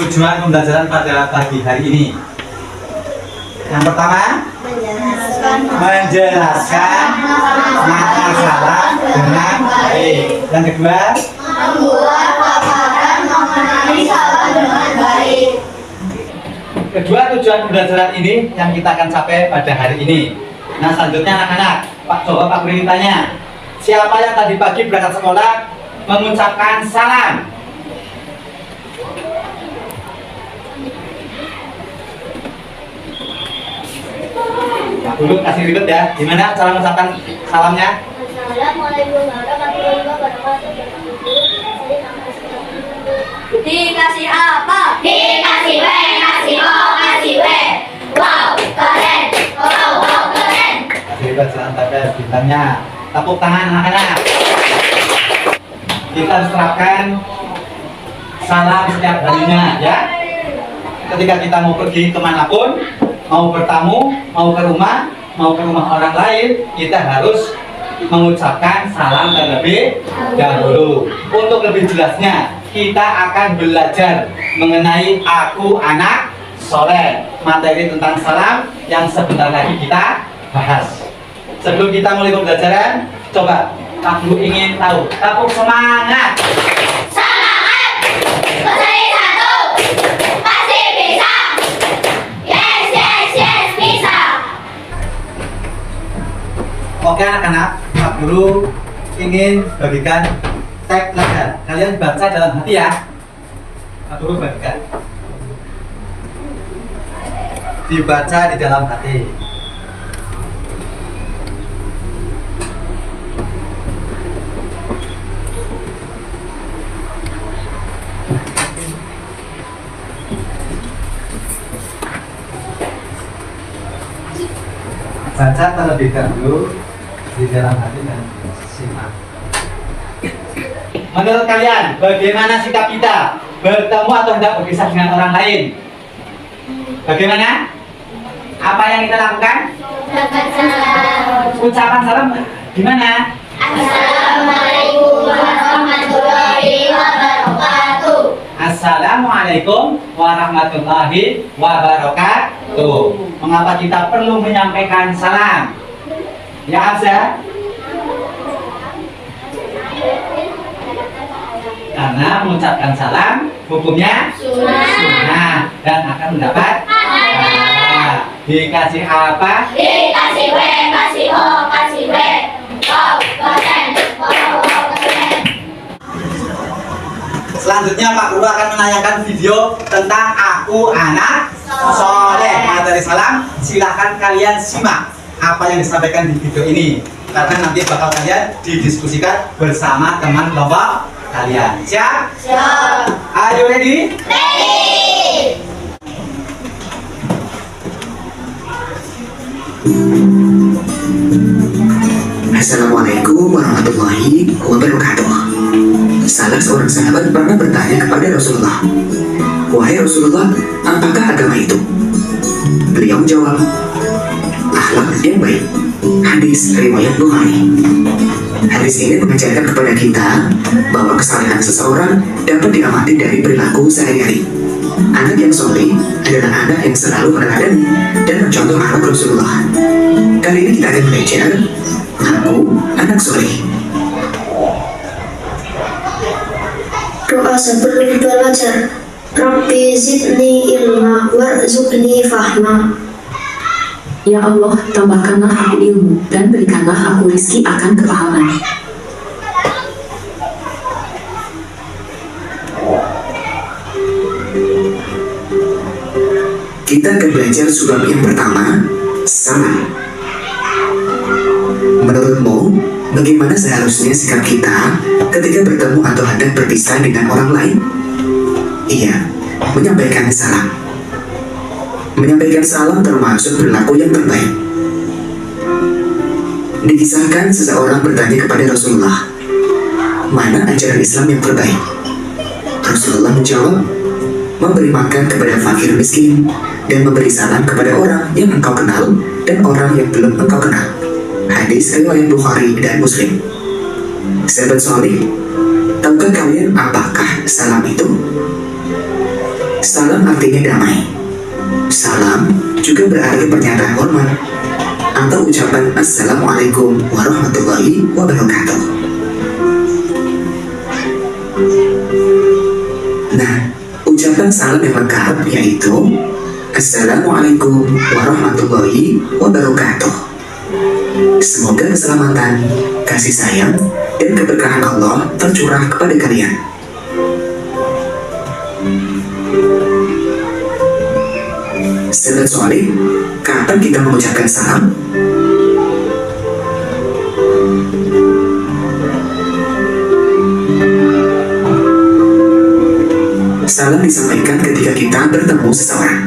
tujuan pembelajaran pada pagi hari ini? Yang pertama, menjelaskan masalah dengan baik. Yang kedua, membuat paparan mengenai salah dengan baik. kedua tujuan pembelajaran ini yang kita akan capai pada hari ini. Nah, selanjutnya anak-anak, coba Pak Guru tanya, siapa yang tadi pagi berangkat sekolah mengucapkan salam? Pak Guru kasih ribet ya. Gimana cara mengucapkan salamnya? Assalamualaikum warahmatullahi wabarakatuh. Dikasih apa? Dikasih W, kasih O, kasih W. Wow, keren. Wow, keren. Kasih ribet, silahkan pada bintangnya. Tepuk tangan anak-anak. Kita harus terapkan salam setiap harinya ya. Ketika kita mau pergi kemanapun, mau bertamu, mau ke rumah orang lain, kita harus mengucapkan salam terlebih dahulu. Untuk lebih jelasnya, kita akan belajar mengenai aku anak soleh, materi tentang salam yang sebentar lagi kita bahas. Sebelum kita mulai pembelajaran, coba Pak Guru ingin tahu, tepuk semangat. Semangat. Putri satu. Pasti bisa. Yes, yes, yes, bisa. Oke anak-anak, Pak Guru ingin bagikan teks pelajaran. Kalian baca dalam hati ya. Pak Guru bagikan. Dibaca di dalam hati. Baca terlebih dahulu di dalam hati dan simak. Menurut kalian, bagaimana sikap kita bertemu atau hendak berpisah dengan orang lain? Bagaimana? Apa yang kita lakukan? Ucapan salam gimana? Assalamualaikum warahmatullahi wabarakatuh. Assalamualaikum warahmatullahi wabarakatuh. Mengapa kita perlu menyampaikan salam? Ya Abza? Karena mengucapkan salam hukumnya sunnah dan akan mendapat pahala. Dikasih apa? Dikasih W, kasih O, kasih W. Wow, keren. Wow, keren. Selanjutnya Pak Guru akan menanyakan video tentang aku anak soleh, materi salam. Silahkan kalian simak apa yang disampaikan di video ini, karena nanti bakal kalian didiskusikan bersama teman kelompok kalian. Siap? Siap. Are you ready? Ready. Assalamualaikum warahmatullahi wabarakatuh. Salah seorang sahabat pernah bertanya kepada Rasulullah, "Wahai Rasulullah, apakah agama itu?" Beliau menjawab, "Akhlak yang baik." Hadis riwayat Bukhari. Hadis ini mengajarkan kepada kita bahwa kesalehan seseorang dapat diamati dari perilaku sehari-hari. Anak yang soleh adalah anak yang selalu meneladani dan mencontoh akhlak Rasulullah. Kali ini kita akan belajar aku anak soleh. Doa sebelum belajar. Rabbi zidni ilma warzuqni fahma. Ya Allah, tambahkanlah aku ilmu dan berikanlah aku rizki akan kepahaman. Kita akan belajar surat yang pertama, salam. Menurutmu, bagaimana seharusnya sikap kita ketika bertemu atau hendak berpisah dengan orang lain? Iya, menyampaikan salam. Menyampaikan salam termasuk perilaku yang terbaik. Dikisahkan seseorang bertanya kepada Rasulullah, "Mana ajaran Islam yang terbaik?" Rasulullah menjawab, "Memberi makan kepada fakir miskin dan memberi salam kepada orang yang engkau kenal dan orang yang belum engkau kenal." Hadis riwayat Bukhari dan Muslim. Sahabat soleh, tahukah kalian apakah salam itu? Salam artinya damai. Salam juga berarti pernyataan hormat atau ucapan Assalamualaikum warahmatullahi wabarakatuh. Nah, ucapan salam yang lengkap yaitu Assalamualaikum warahmatullahi wabarakatuh. Semoga keselamatan, kasih sayang, dan keberkahan Allah tercurah kepada kalian. Sahabat soleh, kapan kita mengucapkan salam? Salam disampaikan ketika kita bertemu seseorang.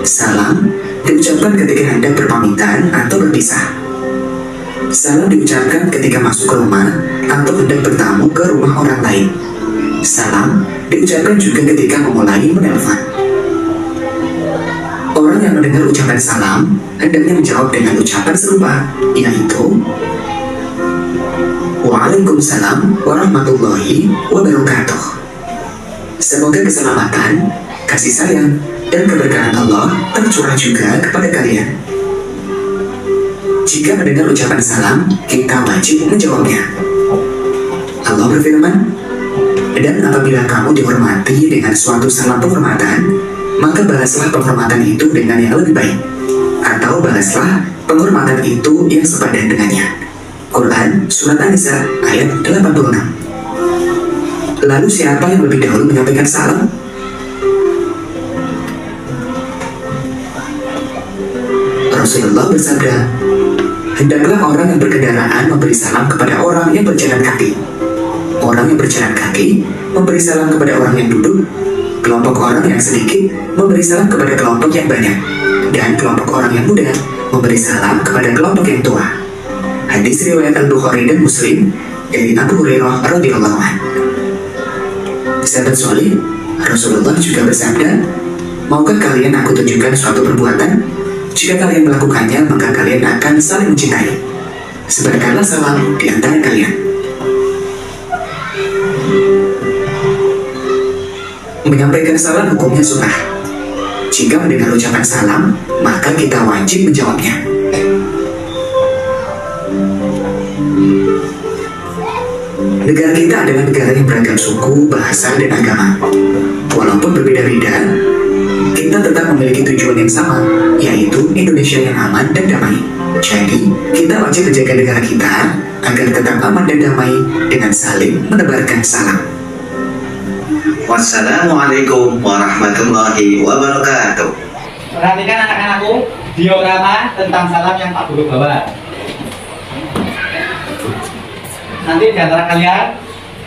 Salam diucapkan ketika hendak berpamitan atau berpisah. Salam diucapkan ketika masuk ke rumah atau hendak bertamu ke rumah orang lain. Salam diucapkan juga ketika memulai menelpon. Orang yang mendengar ucapan salam hendaknya menjawab dengan ucapan serupa, yaitu Waalaikumsalam warahmatullahi wabarakatuh. Semoga keselamatan, kasih sayang, dan keberkahan Allah tercurah juga kepada kalian. Jika mendengar ucapan salam, kita wajib menjawabnya. Allah berfirman, dan apabila kamu dihormati dengan suatu salam penghormatan, maka balaslah penghormatan itu dengan yang lebih baik, atau balaslah penghormatan itu yang sepadan dengannya. Quran Surat An-Nisa ayat 86. Lalu siapa yang lebih dahulu menyampaikan salam? Rasulullah bersabda, hendaklah orang yang berkendaraan memberi salam kepada orang yang berjalan kaki. Orang yang berjalan kaki memberi salam kepada orang yang duduk. Kelompok orang yang sedikit memberi salam kepada kelompok yang banyak, dan kelompok orang yang muda memberi salam kepada kelompok yang tua. Hadis riwayat Al-Bukhari dan Muslim dari Abu Hurairah radhiyallahu anhu. Sahabat soleh, Rasulullah juga bersabda, maukah kalian aku tunjukkan suatu perbuatan? Jika kalian melakukannya, maka kalian akan saling mencintai. Sebarkanlah salam di antara kalian. Menyampaikan salam hukumnya sunnah. Jika mendengar ucapan salam, maka kita wajib menjawabnya. Negara kita adalah negara yang beragam suku, bahasa, dan agama. Walaupun berbeda-beda, kita tetap memiliki tujuan yang sama, yaitu Indonesia yang aman dan damai. Jadi, kita wajib menjaga negara kita agar tetap aman dan damai dengan saling menebarkan salam. Wassalamualaikum warahmatullahi wabarakatuh. Perhatikan anak-anakku, diorama tentang salam yang Pak Guru bawa. Nanti di antara kalian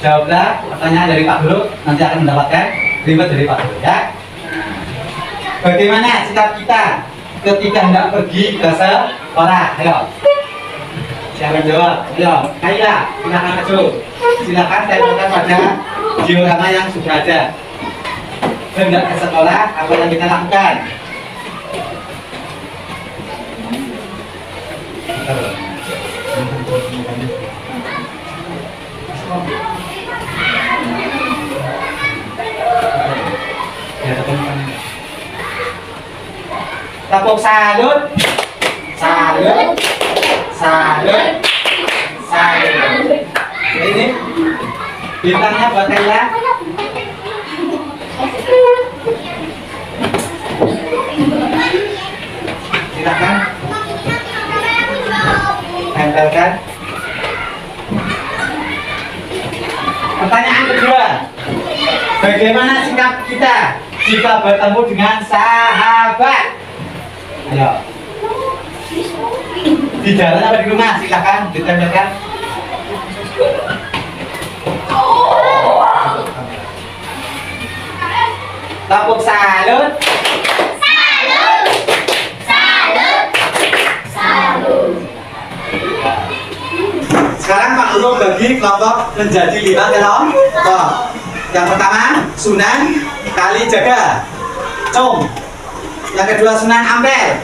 jawablah pertanyaan dari Pak Guru, nanti akan mendapatkan reward dari Pak Guru ya. Bagaimana sikap kita ketika hendak pergi ke sekolah? Ayo. Siapa yang jawab? Ayo, Kaya, silakan maju. Silakan tempelkan pada diorama yang sudah ada. Hendak ke sekolah, apa yang kita lakukan? Tepuk salut, salut, salut, salut. Ini bintangnya buat kalian. Silakan tempelkan. Pertanyaan kedua, bagaimana sikap kita jika bertemu dengan sahabat? Ayo. Di jalan apa di rumah? Silakan ditempelkan. Tepuk salut. Salut. Salut. Salut. Sekarang Pak Guru bagi kelompok menjadi 5 kelompok. Yang pertama Sunan Kalijaga, Cung. Yang kedua Sunan Ampel.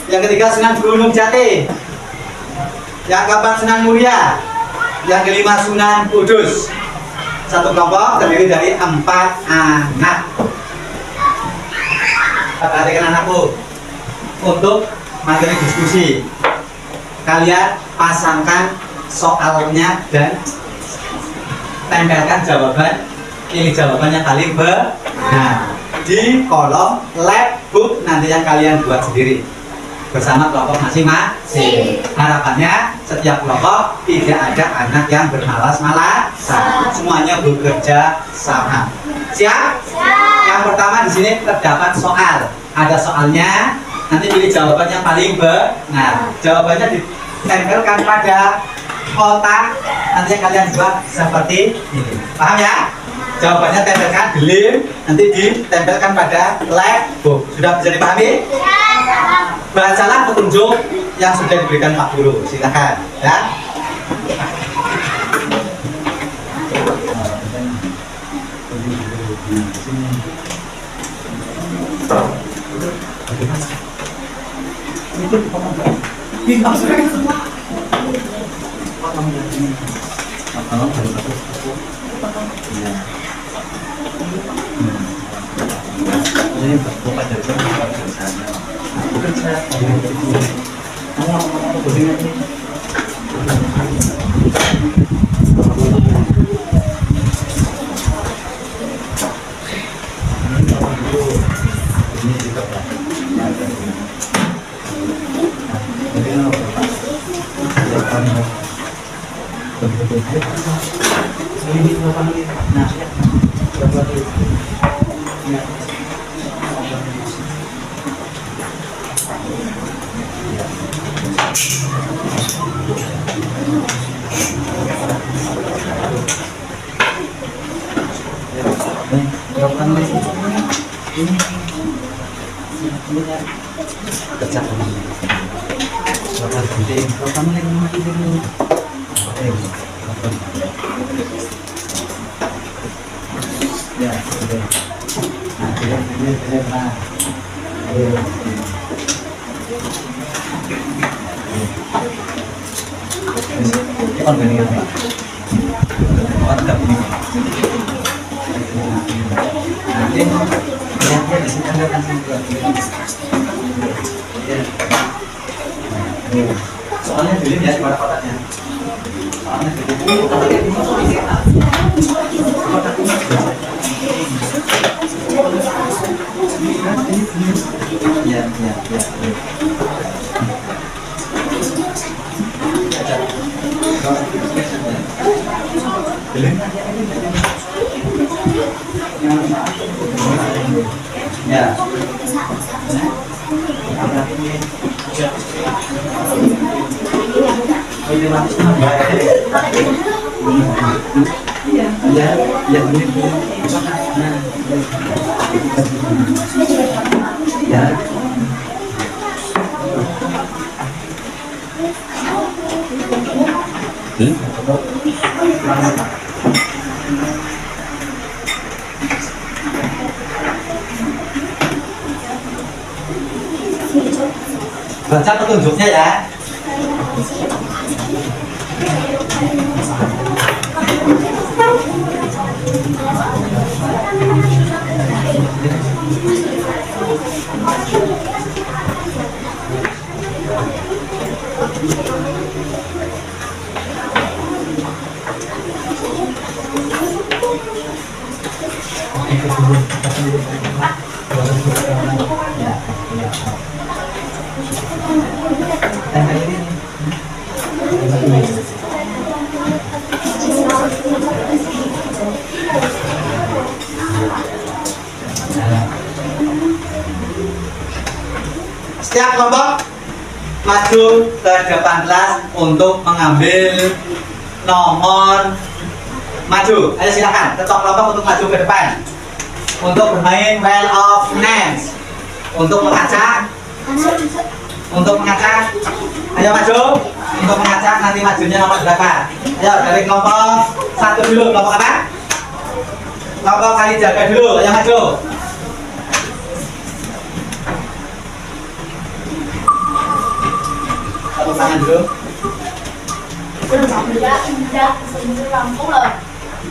Yang ketiga Sunan Gunung Jati. Yang keempat Sunan Muria. Yang kelima Sunan Kudus. Satu kelompok terdiri dari 4 anak. perhatikan anakku. Untuk materi diskusi, kalian pasangkan soalnya dan tempelkan jawaban. Pilih jawaban yang paling benar di kolom lab book nanti yang kalian buat sendiri bersama kelompok masing-masing. Harapannya setiap kelompok tidak ada anak yang bermalas-malasan, semuanya bekerja sama. Siap? Yang pertama di sini terdapat soal. Ada soalnya, nanti pilih jawaban yang paling benar. Jawabannya ditempelkan pada kotak nanti yang kalian buat seperti ini. Paham ya? Jawabannya tempelkan di lem, nanti ditempelkan pada lab book. Sudah bisa dipahami? Bacalah petunjuk yang sudah diberikan Pak Guru. Silakan, ya. Soalnya dilihat ya pada kotaknya. Soalnya baca petunjuknya ya. Setiap kelompok maju ke depan kelas untuk mengambil nomor maju. Ayo silakan, ketua kelompok untuk maju ke depan untuk bermain Wheel of Names. Untuk mengacak, ayo maju. Untuk mengacak nanti majunya nomor berapa? Ayo dari kelompok satu dulu, kelompok apa? Kelompok kali jaga dulu, ayo maju. Tepuk tangan dulu.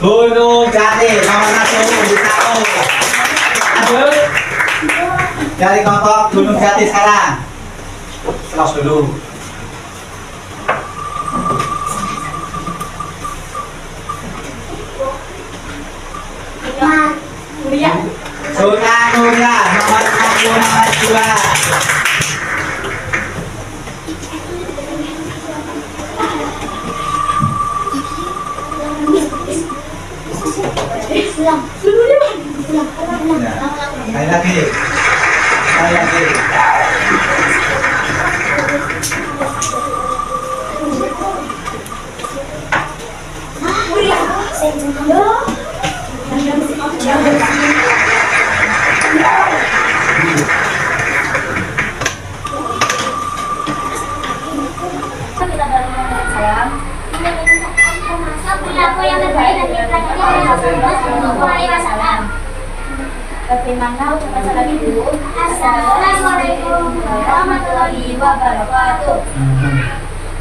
Gunung Jati nomor 1 di 1. Maju. Dari kelompok Gunung Jati sekarang. Terus dulu. Sunnah Mulia nomor 62. Sekali lagi. Sekali lagi. Aku yang terbaik dan bagaimana ucapan salam itu? Assalamualaikum warahmatullahi wabarakatuh.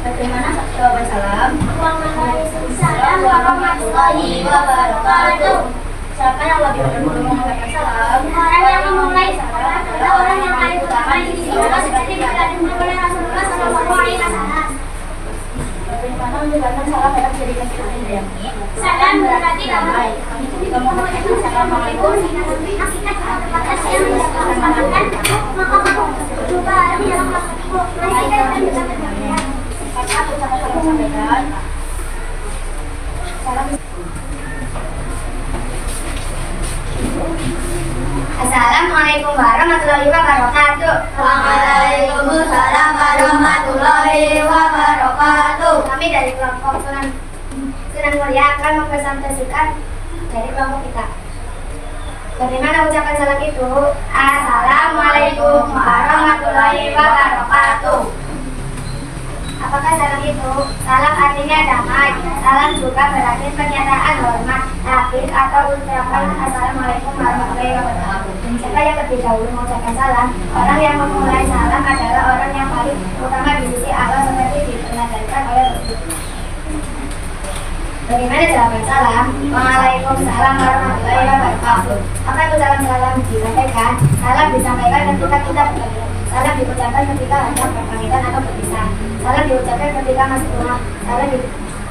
Bagaimana jawaban salam? Waalaikumsalam warahmatullahi wabarakatuh. Siapa yang lebih dulu mengucapkan salam? Orang yang memulai salam adalah orang yang paling utama di sisi Allah seperti dikatakan oleh Rasulullah SAW. Bagaimana menyebarkan salam dalam menjadikan kita menyayangi? Salam berarti damai. Kami juga mengucapkan assalamualaikum. Atas yang mendapatkan juga yang sampaikan. Assalamualaikum warahmatullahi wabarakatuh. Waalaikumsalam warahmatullahi wabarakatuh. Kami dari kelompok Sunan Mulia akan mempresentasikan dari kelompok kita. Bagaimana ucapan salam itu? Assalamualaikum warahmatullahi wabarakatuh. Apakah salam itu? Salam artinya damai. Salam juga berarti pernyataan hormat, takbir atau ucapan assalamualaikum warahmatullahi wabarakatuh. Siapa yang lebih dahulu mengucapkan salam? Orang yang memulai salam adalah orang yang paling utama di sisi Allah seperti diperingatkan oleh Rasulullah. Bagaimana jawaban salam? Waalaikumsalam warahmatullahi wabarakatuh. Apa itu salam disampaikan? Salam disampaikan ketika kita bertemu. Salam diucapkan ketika hendak berpamitan atau berpisah. Salam diucapkan ketika masuk rumah. Salam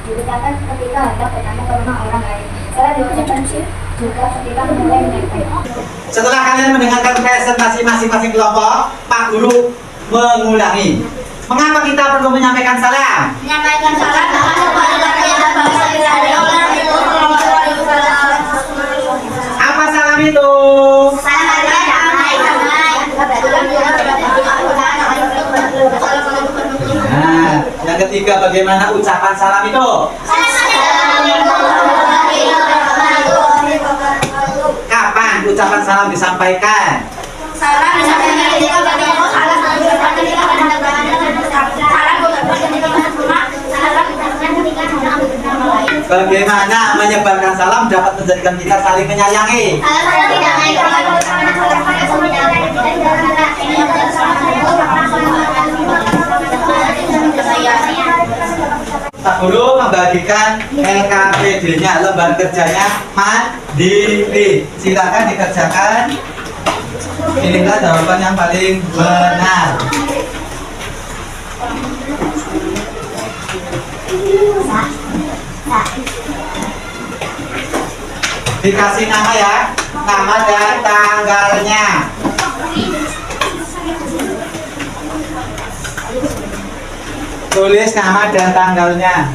diucapkan ketika hendak bertemu ke rumah orang lain. Salam diucapkan juga ketika memulai menyampaikan. Setelah kalian mendengarkan presentasi masing-masing kelompok, Pak Guru mengulangi. Mengapa kita perlu menyampaikan salam? Menyampaikan salam kepada kita bahasa Apa salam itu? salam damai. Nah, yang ketiga bagaimana ucapan salam itu? Kapan ucapan salam disampaikan? Salam disampaikan ketika bertemu, salam diucapkan ketika hendak salam diucapkan ketika masuk rumah, salam diucapkan ketika hendak bertemu lain. Bagaimana menyebarkan salam dapat menjadikan kita saling menyayangi? Salam tidak naik kalau Pak Guru membagikan LKPD-nya, lembar kerjanya mandiri. Silakan dikerjakan. Inilah jawaban yang paling benar. Dikasih nama ya, nama dan tanggalnya. Tulis nama dan tanggalnya.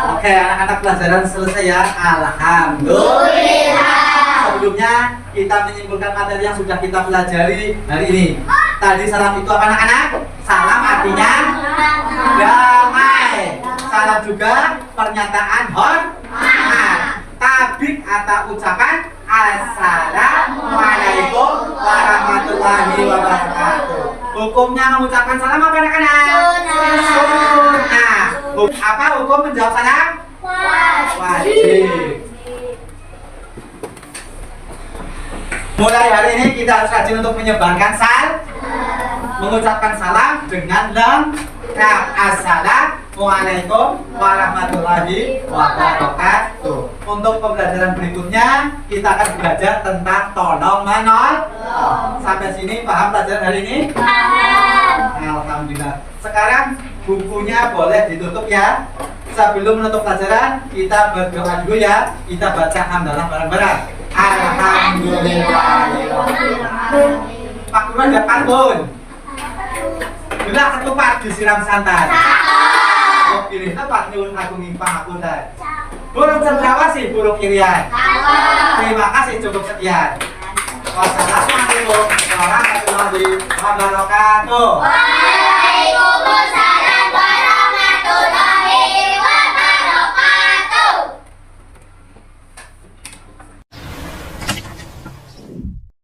Oke, anak-anak pelajaran selesai ya. Alhamdulillah. Sebelumnya kita menyimpulkan materi yang sudah kita pelajari hari ini. Tadi salam itu apa anak-anak? Salam artinya damai. Salam juga pernyataan hormat. Tabik atau ucapan Assalamualaikum warahmatullahi wabarakatuh. Hukumnya mengucapkan salam apa anak-anak? Sunnah. Apa hukum menjawab salam? Wajib. Mulai hari ini kita harus rajin untuk menyebarkan mengucapkan salam dengan lengkap. Assalamualaikum Waalaikumsalam warahmatullahi wabarakatuh. Untuk pembelajaran berikutnya kita akan belajar tentang tolong menolong. Sampai sini paham pelajaran hari ini? Alhamdulillah. Sekarang bukunya boleh ditutup ya. Sebelum menutup pelajaran kita berdoa dulu ya. Kita baca hamdalah bareng-bareng. Alhamdulillahirobbilalamin. Pak Guru ada pantun. Bila ketupat disiram santan. Oh pilih tepat nyuwun aku ngimpang aku dan. Burung cendrawasih burung irian. Terima kasih cukup sekian. Wassalamualaikum warahmatullahi wabarakatuh.